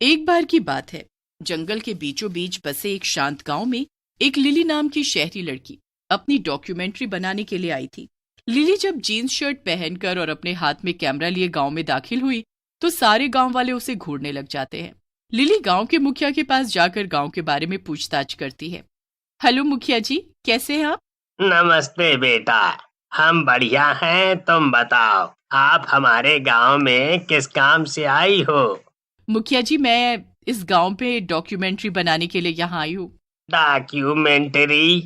एक बार की बात है। जंगल के बीचों बीच बसे एक शांत गांव में एक लिली नाम की शहरी लड़की अपनी डॉक्यूमेंट्री बनाने के लिए आई थी। लिली जब जीन्स शर्ट पहनकर और अपने हाथ में कैमरा लिए गांव में दाखिल हुई तो सारे गांव वाले उसे घूरने लग जाते हैं। लिली गांव के मुखिया के पास जाकर गांव के बारे में पूछताछ करती है। हेलो मुखिया जी, कैसे हैं आप? नमस्ते बेटा। हम बढ़िया हैं, तुम बताओ आप हमारे गांव में किस काम से आई हो? मुखिया जी, मैं इस गांव पे डॉक्यूमेंट्री बनाने के लिए यहाँ आई हूँ। डॉक्यूमेंट्री?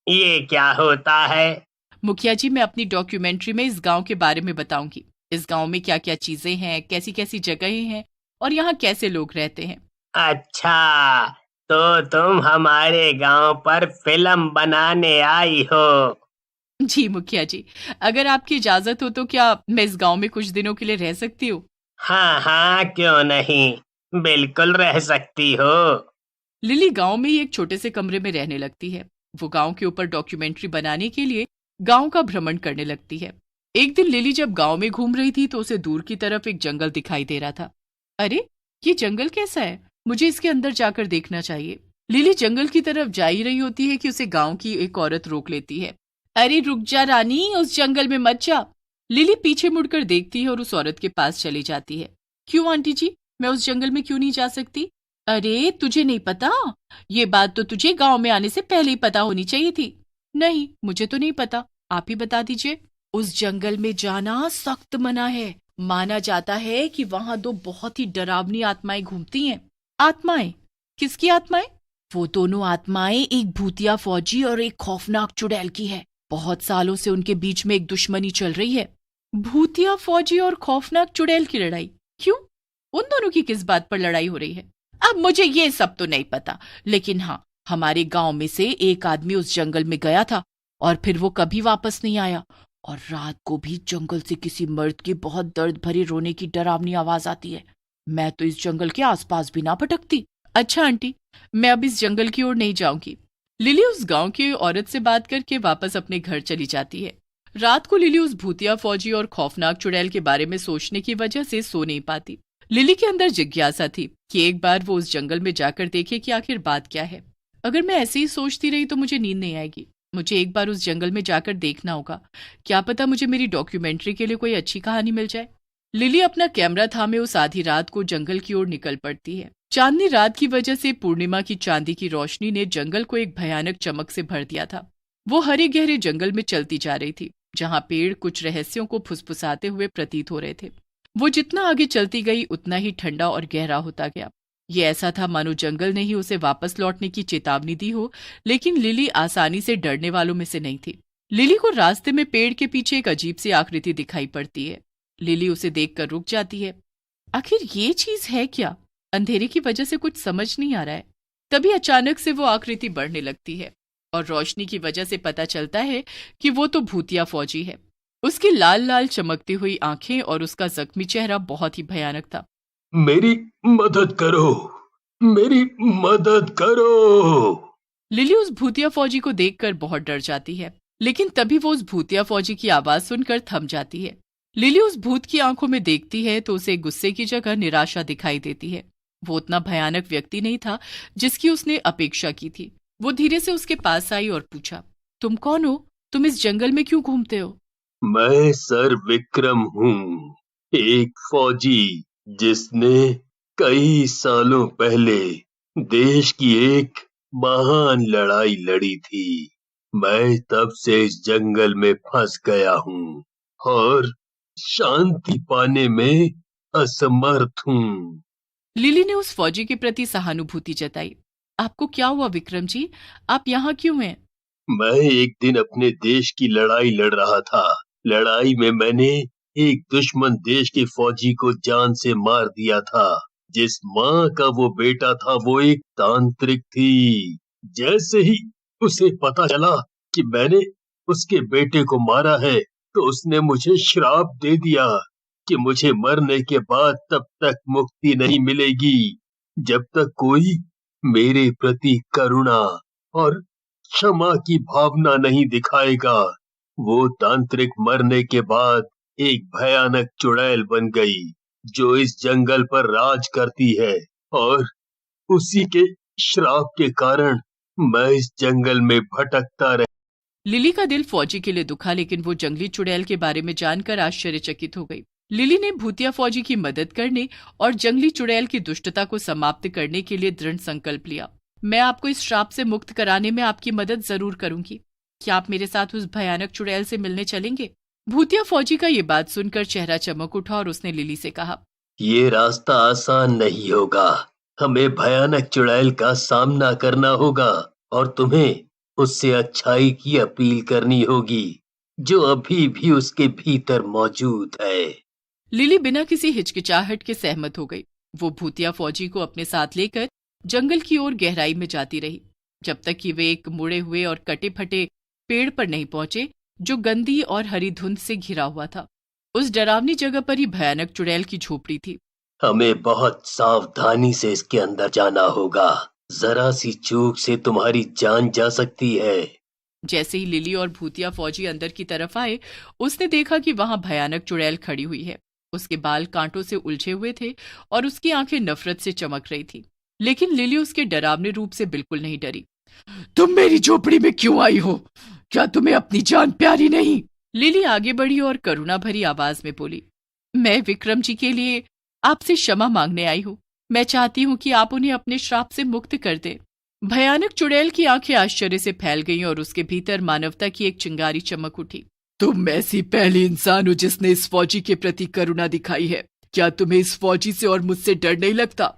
ये क्या होता है? मुखिया जी, मैं अपनी डॉक्यूमेंट्री में इस गांव के बारे में बताऊंगी। इस गांव में क्या क्या चीजें हैं, कैसी कैसी जगहें हैं और यहाँ कैसे लोग रहते हैं। अच्छा, तो तुम हमारे गांव पर फिल्म बनाने आई हो? जी मुखिया जी, अगर आपकी इजाजत हो तो क्या मैं इस गांव में कुछ दिनों के लिए रह सकती हूँ? हाँ हाँ, क्यों नहीं, बिल्कुल रह सकती हो। लिली गांव में ही एक छोटे से कमरे में रहने लगती है। वो गांव के ऊपर डॉक्यूमेंट्री बनाने के लिए गांव का भ्रमण करने लगती है। एक दिन लिली जब गांव में घूम रही थी तो उसे दूर की तरफ एक जंगल दिखाई दे रहा था। अरे, ये जंगल कैसा है? मुझे इसके अंदर जाकर देखना चाहिए। लिली जंगल की तरफ जा ही रही होती है कि उसे गांव की एक औरत रोक लेती है। अरे रुक जा रानी, उस जंगल में मत जा। लिली पीछे मुड़कर देखती है और उस औरत के पास चली जाती है। क्यों आंटी जी, मैं उस जंगल में क्यों नहीं जा सकती? अरे तुझे नहीं पता? ये बात तो तुझे गांव में आने से पहले ही पता होनी चाहिए थी। नहीं, मुझे तो नहीं पता, आप ही बता दीजिए। उस जंगल में जाना सख्त मना है। माना जाता है कि वहां दो बहुत ही डरावनी आत्माएं घूमती हैं। आत्माएं? किसकी आत्माएं? वो दोनों आत्माएं एक भूतिया फौजी और एक खौफनाक चुड़ैल की है। बहुत सालों से उनके बीच में एक दुश्मनी चल रही है। भूतिया फौजी और खौफनाक चुड़ैल की लड़ाई? क्यों? उन दोनों की किस बात पर लड़ाई हो रही है? अब मुझे ये सब तो नहीं पता, लेकिन हाँ, हमारे गांव में से एक आदमी उस जंगल में गया था और फिर वो कभी वापस नहीं आया। और रात को भी जंगल से किसी मर्द की बहुत दर्द भरे रोने की डरावनी आवाज आती है। मैं तो इस जंगल के आसपास भी ना भटकती। अच्छा आंटी, मैं अब इस जंगल की ओर नहीं जाऊंगी। लिली उस गांव की औरत से बात करके वापस अपने घर चली जाती है। रात को लिली उस भूतिया फौजी और खौफनाक चुड़ैल के बारे में सोचने की वजह से सो नहीं पाती। लिली के अंदर जिज्ञासा थी कि एक बार वो उस जंगल में जाकर देखे कि आखिर बात क्या है। अगर मैं ऐसे ही सोचती रही तो मुझे नींद नहीं आएगी। मुझे एक बार उस जंगल में जाकर देखना होगा। क्या पता मुझे मेरी डॉक्यूमेंट्री के लिए कोई अच्छी कहानी मिल जाए। लिली अपना कैमरा थामे उस आधी रात को जंगल की ओर निकल पड़ती है। चांदनी रात की वजह से पूर्णिमा की चांदी की रोशनी ने जंगल को एक भयानक चमक से भर दिया था। वो हरे गहरे जंगल में चलती जा रही थी, जहां पेड़ कुछ रहस्यों को फुसफुसाते हुए प्रतीत हो रहे थे। वो जितना आगे चलती गई उतना ही ठंडा और गहरा होता गया। ये ऐसा था मानो जंगल ने ही उसे वापस लौटने की चेतावनी दी हो। लेकिन लिली आसानी से डरने वालों में से नहीं थी। लिली को रास्ते में पेड़ के पीछे एक अजीब सी आकृति दिखाई पड़ती है। लिली उसे देखकर रुक जाती है। आखिर ये चीज है क्या? अंधेरे की वजह से कुछ समझ नहीं आ रहा है। तभी अचानक से वो आकृति बढ़ने लगती है और रोशनी की वजह से पता चलता है कि वो तो भूतिया फौजी है। उसकी लाल लाल चमकती हुई आंखें और उसका जख्मी चेहरा बहुत ही भयानक था। मेरी मदद करो, मेरी मदद करो। लिली उस भूतिया फौजी को देखकर बहुत डर जाती है, लेकिन तभी वो उस भूतिया फौजी की आवाज सुनकर थम जाती है। लिली उस भूत की आंखों में देखती है तो उसे गुस्से की जगह निराशा दिखाई देती है। वो उतना भयानक व्यक्ति नहीं था जिसकी उसने अपेक्षा की थी। वो धीरे से उसके पास आई और पूछा, तुम कौन हो? तुम इस जंगल में क्यों घूमते हो? मैं सर विक्रम हूँ, एक फौजी जिसने कई सालों पहले देश की एक महान लड़ाई लड़ी थी। मैं तब से इस जंगल में फंस गया हूँ और शांति पाने में असमर्थ हूँ। लिली ने उस फौजी के प्रति सहानुभूति जताई। आपको क्या हुआ विक्रम जी? आप यहाँ क्यों हैं? मैं एक दिन अपने देश की लड़ाई लड़ रहा था। लड़ाई में मैंने एक दुश्मन देश के फौजी को जान से मार दिया था। जिस माँ का वो बेटा था वो एक तांत्रिक थी। जैसे ही उसे पता चला कि मैंने उसके बेटे को मारा है तो उसने मुझे श्राप दे दिया कि मुझे मरने के बाद तब तक मुक्ति नहीं मिलेगी जब तक कोई मेरे प्रति करुणा और क्षमा की भावना नहीं दिखाएगा। वो तांत्रिक मरने के बाद एक भयानक चुड़ैल बन गई जो इस जंगल पर राज करती है और उसी के श्राप के कारण मैं इस जंगल में भटकता रह। लिली का दिल फौजी के लिए दुखा, लेकिन वो जंगली चुड़ैल के बारे में जानकर आश्चर्यचकित हो गई। लिली ने भूतिया फौजी की मदद करने और जंगली चुड़ैल की दुष्टता को समाप्त करने के लिए दृढ़ संकल्प लिया। मैं आपको इस श्राप से मुक्त कराने में आपकी मदद जरूर करूंगी। क्या आप मेरे साथ उस भयानक चुड़ैल से मिलने चलेंगे? भूतिया फौजी का ये बात सुनकर चेहरा चमक उठा और उसने लिली से कहा, ये रास्ता आसान नहीं होगा। हमें भयानक चुड़ैल का सामना करना होगा और तुम्हें उससे अच्छाई की अपील करनी होगी जो अभी भी उसके भीतर मौजूद है। लिली बिना किसी हिचकिचाहट के सहमत हो गई। वो भूतिया फौजी को अपने साथ लेकर जंगल की ओर गहराई में जाती रही, जब तक कि वे एक मुड़े हुए और कटे फटे पेड़ पर नहीं पहुंचे जो गंदी और हरी धुंध से घिरा हुआ था। उस डरावनी जगह पर ही भयानक चुड़ैल की झोपड़ी थी। हमें बहुत सावधानी से इसके अंदर जाना होगा। जरा सी चूक से तुम्हारी जान जा सकती है। जैसे ही लिली और भूतिया फौजी अंदर की तरफ आए, उसने देखा कि वहां भयानक चुड़ैल खड़ी हुई है। उसके बाल कांटों से उलझे हुए थे और उसकी आंखें नफरत से चमक रही थी, लेकिन लिली उसके डरावने रूप से बिल्कुल नहीं डरी। तुम मेरी झोपड़ी में क्यों आई हो? क्या तुम्हें अपनी जान प्यारी नहीं? लिली आगे बढ़ी और करुणा भरी आवाज में बोली, मैं विक्रम जी के लिए आपसे क्षमा मांगने आई हूँ। मैं चाहती हूँ कि आप उन्हें अपने श्राप से मुक्त कर दें। भयानक चुड़ैल की आंखें आश्चर्य से फैल गईं और उसके भीतर मानवता की एक चिंगारी चमक उठी। तुम ऐसी पहली इंसान हो जिसने इस फौजी के प्रति करुणा दिखाई है। क्या तुम्हें इस फौजी से और मुझसे डर नहीं लगता?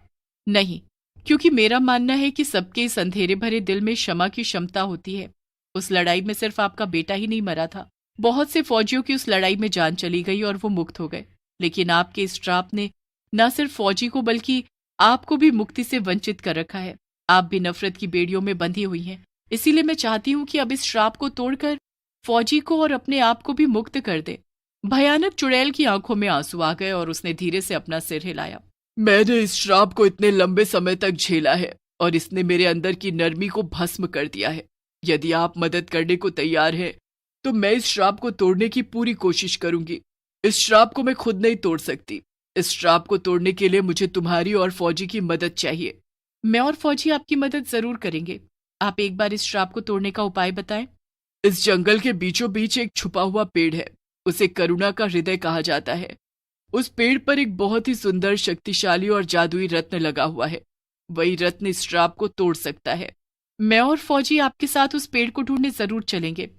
नहीं, क्योंकि मेरा मानना है कि सबके इस अंधेरे भरे दिल में क्षमा की क्षमता होती है। उस लड़ाई में सिर्फ आपका बेटा ही नहीं मरा था, बहुत से फौजियों की उस लड़ाई में जान चली गई और वो मुक्त हो गए। लेकिन आपके इस श्राप ने न सिर्फ फौजी को बल्कि आपको भी मुक्ति से वंचित कर रखा है। आप भी नफरत की बेड़ियों में बंधी हुई हैं। इसीलिए मैं चाहती हूँ कि अब इस श्राप को तोड़कर फौजी को और अपने आप को भी मुक्त कर दे। भयानक चुड़ैल की आंखों में आंसू आ गए और उसने धीरे से अपना सिर हिलाया। मैंने इस श्राप को इतने लंबे समय तक झेला है और इसने मेरे अंदर की नरमी को भस्म कर दिया है। यदि आप मदद करने को तैयार हैं, तो मैं इस श्राप को तोड़ने की पूरी कोशिश करूंगी। इस श्राप को मैं खुद नहीं तोड़ सकती। इस श्राप को तोड़ने के लिए मुझे तुम्हारी और फौजी की मदद चाहिए। मैं और फौजी आपकी मदद जरूर करेंगे। आप एक बार इस श्राप को तोड़ने का उपाय बताएं। इस जंगल के बीचों बीच एक छुपा हुआ पेड़ है। उसे करुणा का हृदय कहा जाता है। उस पेड़ पर एक बहुत ही सुंदर, शक्तिशाली और जादुई रत्न लगा हुआ है। वही रत्न इस श्राप को तोड़ सकता है। मैं और फौजी आपके साथ उस पेड़ को ढूंढने जरूर चलेंगे।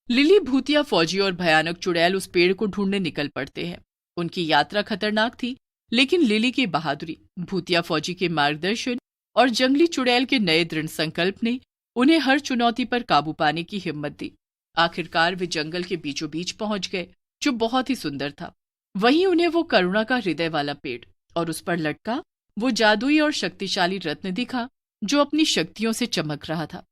लिली, भूतिया फौजी और भयानक चुड़ैल उस पेड़ को ढूंढने निकल पड़ते हैं। उनकी यात्रा खतरनाक थी, लेकिन लिली की बहादुरी, भूतिया फौजी के मार्गदर्शन और जंगली चुड़ैल के नए दृढ़ संकल्प ने उन्हें हर चुनौती पर काबू पाने की हिम्मत दी। आखिरकार वे जंगल के बीचों बीच पहुंच गए, जो बहुत ही सुंदर था। वहीं उन्हें वो करुणा का हृदय वाला पेड़ और उस पर लटका वो जादुई और शक्तिशाली रत्न दिखा, जो अपनी शक्तियों से चमक रहा था।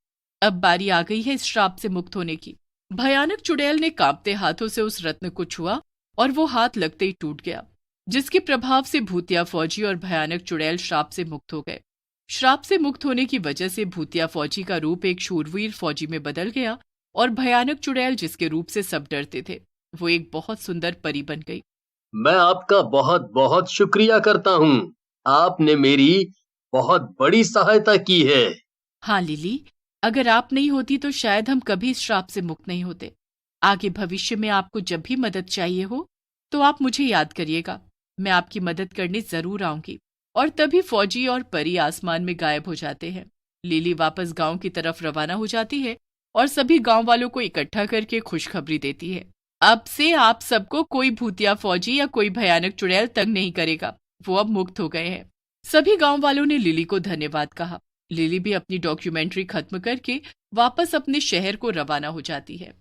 अब बारी आ गई है इस श्राप से मुक्त होने की। भयानक चुड़ैल ने कांपते हाथों से उस रत्न को छुआ और वो हाथ लगते ही टूट गया, जिसके प्रभाव से भूतिया फौजी और भयानक चुड़ैल श्राप से मुक्त हो गए। श्राप से मुक्त होने की वजह से भूतिया फौजी का रूप एक शूरवीर फौजी में बदल गया और भयानक चुड़ैल, जिसके रूप से सब डरते थे, वो एक बहुत सुंदर परी बन गई। मैं आपका बहुत बहुत शुक्रिया करता हूँ। आपने मेरी बहुत बड़ी सहायता की है। हाँ लिली, अगर आप नहीं होती तो शायद हम कभी इस श्राप से मुक्त नहीं होते। आगे भविष्य में आपको जब भी मदद चाहिए हो तो आप मुझे याद करिएगा। मैं आपकी मदद करने जरूर आऊंगी। और तभी फौजी और परी आसमान में गायब हो जाते हैं। लिली वापस गांव की तरफ रवाना हो जाती है और सभी गांव वालों को इकट्ठा करके खुशखबरी देती है। अब से आप सबको कोई भूतिया फौजी या कोई भयानक चुड़ैल तंग नहीं करेगा। वो अब मुक्त हो गए हैं। सभी गांव वालों ने लिली को धन्यवाद कहा। लिली भी अपनी डॉक्यूमेंट्री खत्म करके वापस अपने शहर को रवाना हो जाती है।